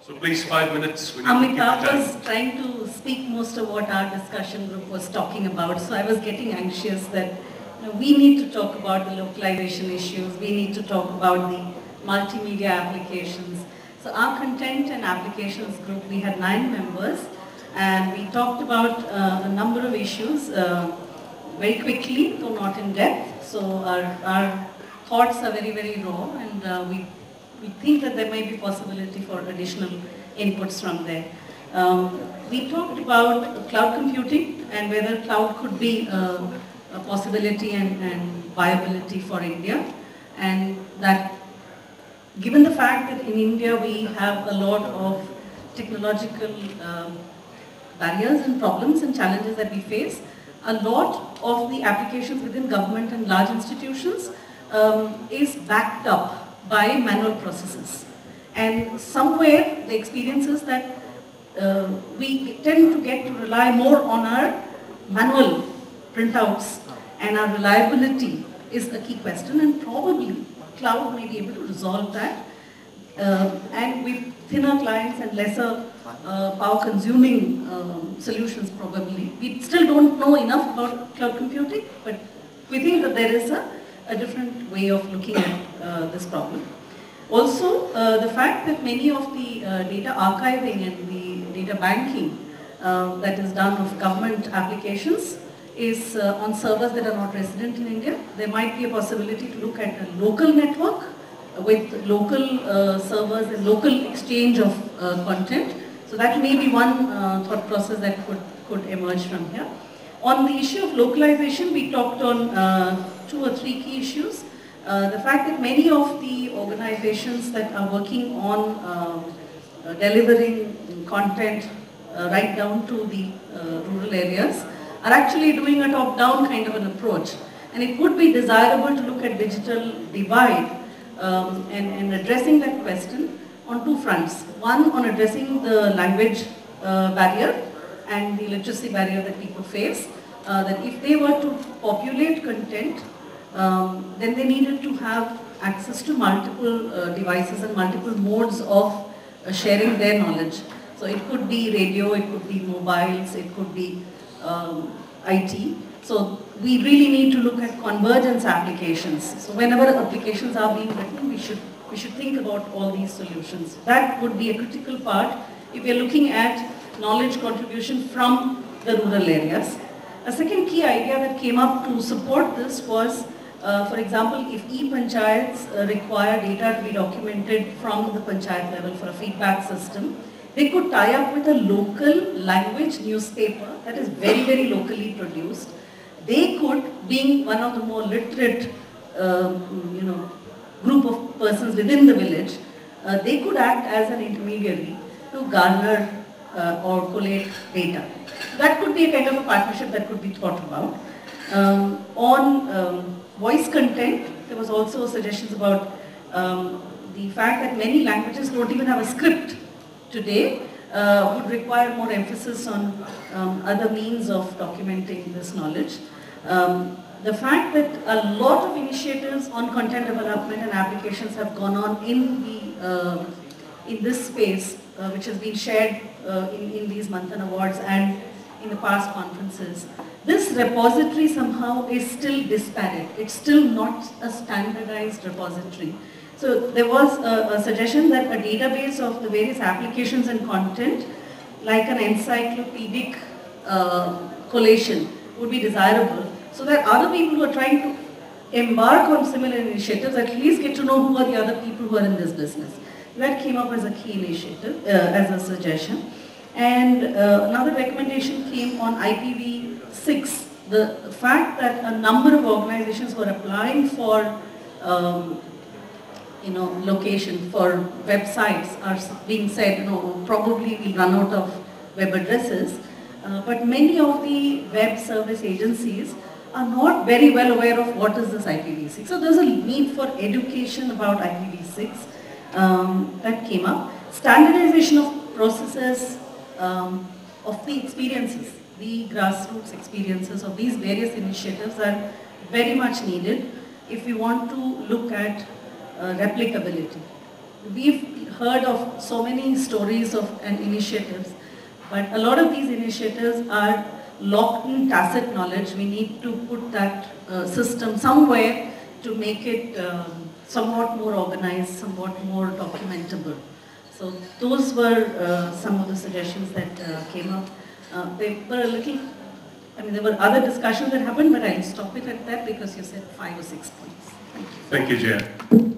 So please, 5 minutes. Amitabh was trying to speak most of what our discussion group was talking about, so I was getting anxious that we need to talk about the localization issues, we need to talk about the multimedia applications. So our content and applications group, we had 9 members, and we talked about a number of issues very quickly, though not in depth. So our thoughts are very, very raw, and we think that there may be possibility for additional inputs from there. We talked about cloud computing and whether cloud could be a possibility and viability for India, and that given the fact that in India we have a lot of technological barriers and problems and challenges that we face, a lot of the applications within government and large institutions is backed up by manual processes. And somewhere the experience is that we tend to get to rely more on our manual printouts, and our reliability is a key question, and probably cloud may be able to resolve that. And with thinner clients and lesser power consuming solutions probably. We still don't know enough about cloud computing, but we think that there is a different way of looking at this problem. Also, the fact that many of the data archiving and the data banking that is done of government applications is on servers that are not resident in India. There might be a possibility to look at a local network with local servers and local exchange of content. So that may be one thought process that could emerge from here. On the issue of localization, we talked on 2 or 3 key issues. The fact that many of the organizations that are working on delivering content right down to the rural areas are actually doing a top-down kind of an approach. And it would be desirable to look at digital divide and addressing that question on 2 fronts. One, on addressing the language barrier and the literacy barrier that people face. That if they were to populate content, then they needed to have access to multiple devices and multiple modes of sharing their knowledge. So it could be radio, it could be mobiles, it could be IT. So we really need to look at convergence applications. So whenever applications are being written, we should think about all these solutions. That would be a critical part if we are looking at knowledge contribution from the rural areas. A second key idea that came up to support this was, for example, if e-panchayats require data to be documented from the panchayat level for a feedback system, they could tie up with a local language newspaper that is very, very locally produced. They could, being one of the more literate, group of persons within the village, they could act as an intermediary to garner or collate data. That could be a kind of a partnership that could be thought about. On voice content, there was also suggestions about the fact that many languages don't even have a script today, would require more emphasis on other means of documenting this knowledge. The fact that a lot of initiatives on content development and applications have gone on in this space, which has been shared in these Manthan Awards and in the past conferences. This repository somehow is still disparate. It's still not a standardized repository. So there was a suggestion that a database of the various applications and content, like an encyclopedic collation, would be desirable, so that other people who are trying to embark on similar initiatives at least get to know who are the other people who are in this business. That came up as a key initiative, as a suggestion. And another recommendation came on IPv6. The fact that a number of organizations were applying for location for websites are being said, probably we'll run out of web addresses. But many of the web service agencies are not very well aware of what is this IPv6. So there's a need for education about IPv6 that came up. Standardization of processes of the experiences, the grassroots experiences of these various initiatives are very much needed if we want to look at replicability. We've heard of so many stories of and initiatives, but a lot of these initiatives are locked in tacit knowledge. We need to put that system somewhere to make it somewhat more organized, somewhat more documentable. So those were some of the suggestions that came up. They were a little, I mean, there were other discussions that happened, but I'll stop it at that because you said 5 or 6 points. Thank you. Thank you, Jan.